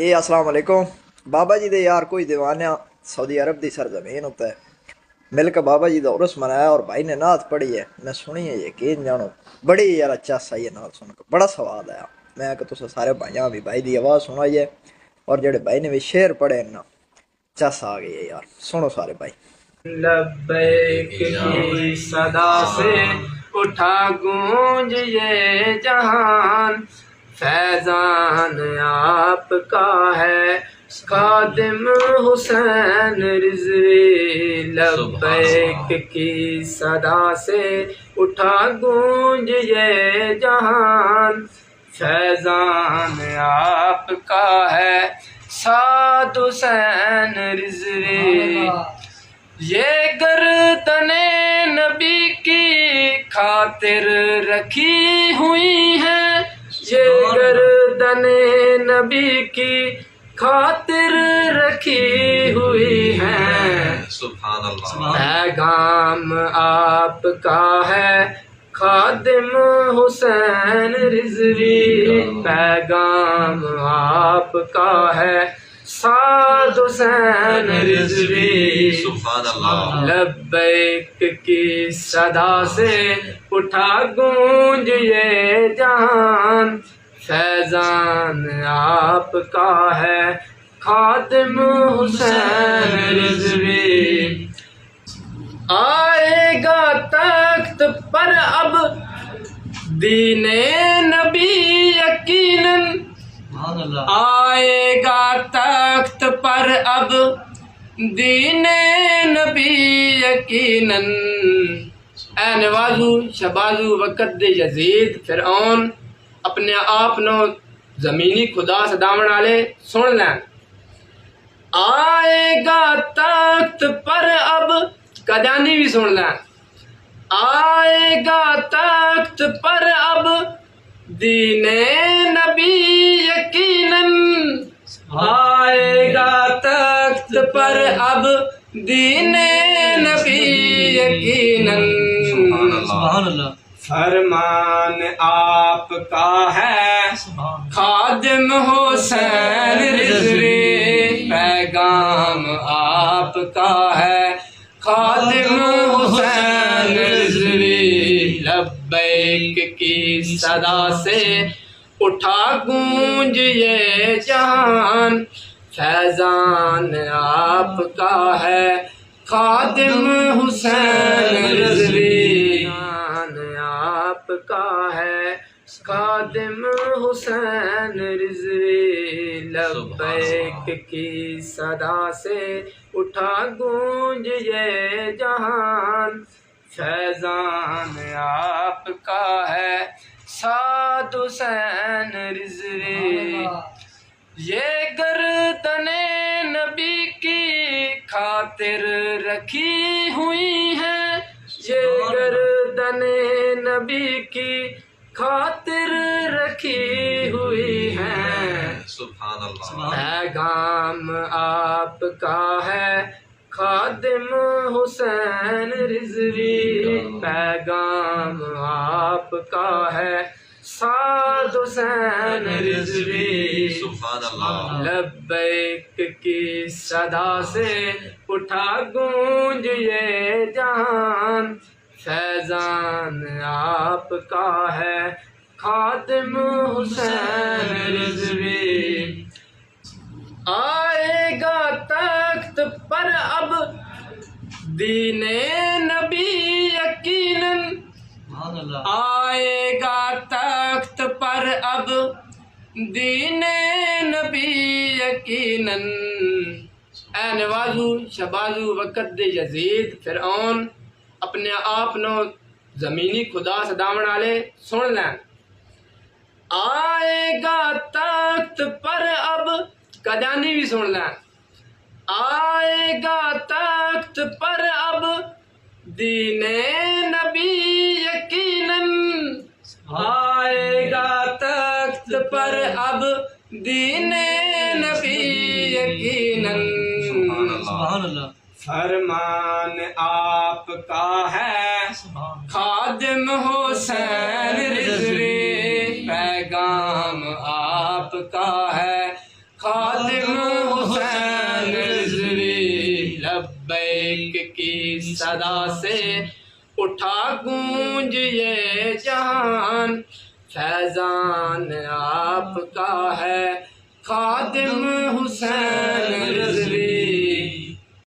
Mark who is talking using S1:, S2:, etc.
S1: अस्सलाम वालेकुम। बाबा जी दे यार कोई दीवाना सऊदी अरब दी सरजमीन होता है मिलकर बाबा जी दा उर्स मनाया और भाई ने नात पढ़ी है। मैं सुनी है, यकीन जानो बड़ी यार अच्छा सही है, नात सुनकर बड़ा स्वाद आया। मैं कि तुस सारे भाइयों भी भाई दी आवाज़ सुनाइए और जेड़े भाई ने भी शेर पढ़े ना चस आ गई है यार, सुनो सारे भाई।
S2: लब्बैक की सदा से उठा गूंज ये जहान, फैजान आपका है खादिम हुसैन रिजवी। लब्बैक की सदा से उठा गूंज ये जहान, फैजान आपका है साद हुसैन रिजवी। ये गर्दने नबी की खातिर रखी हुई है, ये गर्दने नबी की खातिर रखी हुई है। सुभान अल्लाह। पैगाम आपका है खादिम हुसैन रिजवी, पैगाम आपका है साद हुसैन रिजवी। सुभान अल्लाह। लब्बैक की सदा से उठा गूंज ये जहान, फैजान आपका है खादिम हुसैन रिजवी। आएगा तख्त पर अब दीने नबी यकीनन, आएगा तख्त पर अब दीने नबी यकीनन। ऐ नवाजू शबाजू वक़्त दे यजीद फिरौन अपने आप नो जमीनी खुदा सदावन वाले सुन लें। आएगा तख्त पर अब कदानी भी सुन लें। आएगा तख्त पर अब दीने नबी यकीनन, आएगा तख्त पर अब दीने नबी यकीनन। फरमान आपका है खादिम हुसैन रिजवी, पैगाम आपका है खादिम हुसैन रिजवी। लब्बैक की सदा से उठा गूंज ये जहान, फैजान आपका है खादिम हुसैन रिजवी। आपका है खादिम हुसैन रिजवी। लब्बैक की सदा से उठा गूंज ये जहान, फैजान आपका है साद हुसैन रिजवी। ये गर्दने नबी की खातिर रखी हुई है, ये गर्दने नबी की खातिर रखी हुई है। सुभान अल्लाह। पैगाम आपका है खादिम हुसैन रिजवी, पैगाम आपका है साद हुसैन रिजवी। सुभान अल्लाह। लब्बैक की सदा से उठा गूंज ये जहान, फैजान आपका है खादिम हुसैन रिजवी। आएगा तख्त पर अब दीने नबी यकीनन, आएगा तख्त पर अब दीने नबी यकीनन। ऐ नवाजू शबाजू वक़्त दे यजीद फिरौन अपने आप नो जमीनी खुदा सदावन वाले सुन लें। आएगा तख्त पर अब कदानी भी सुन लें। आएगा तख्त पर अब दीने नबी यकीनन, आएगा तख्त पर अब दीने नबी यकीनन। फरमान आपका है खादिम हुसैन रिजवी, पैगाम आपका है خادم حسین رضوی لبیک کی صدا سے اٹھا گونج یہ جہان، فیضان آپ کا ہے خادم حسین رضوی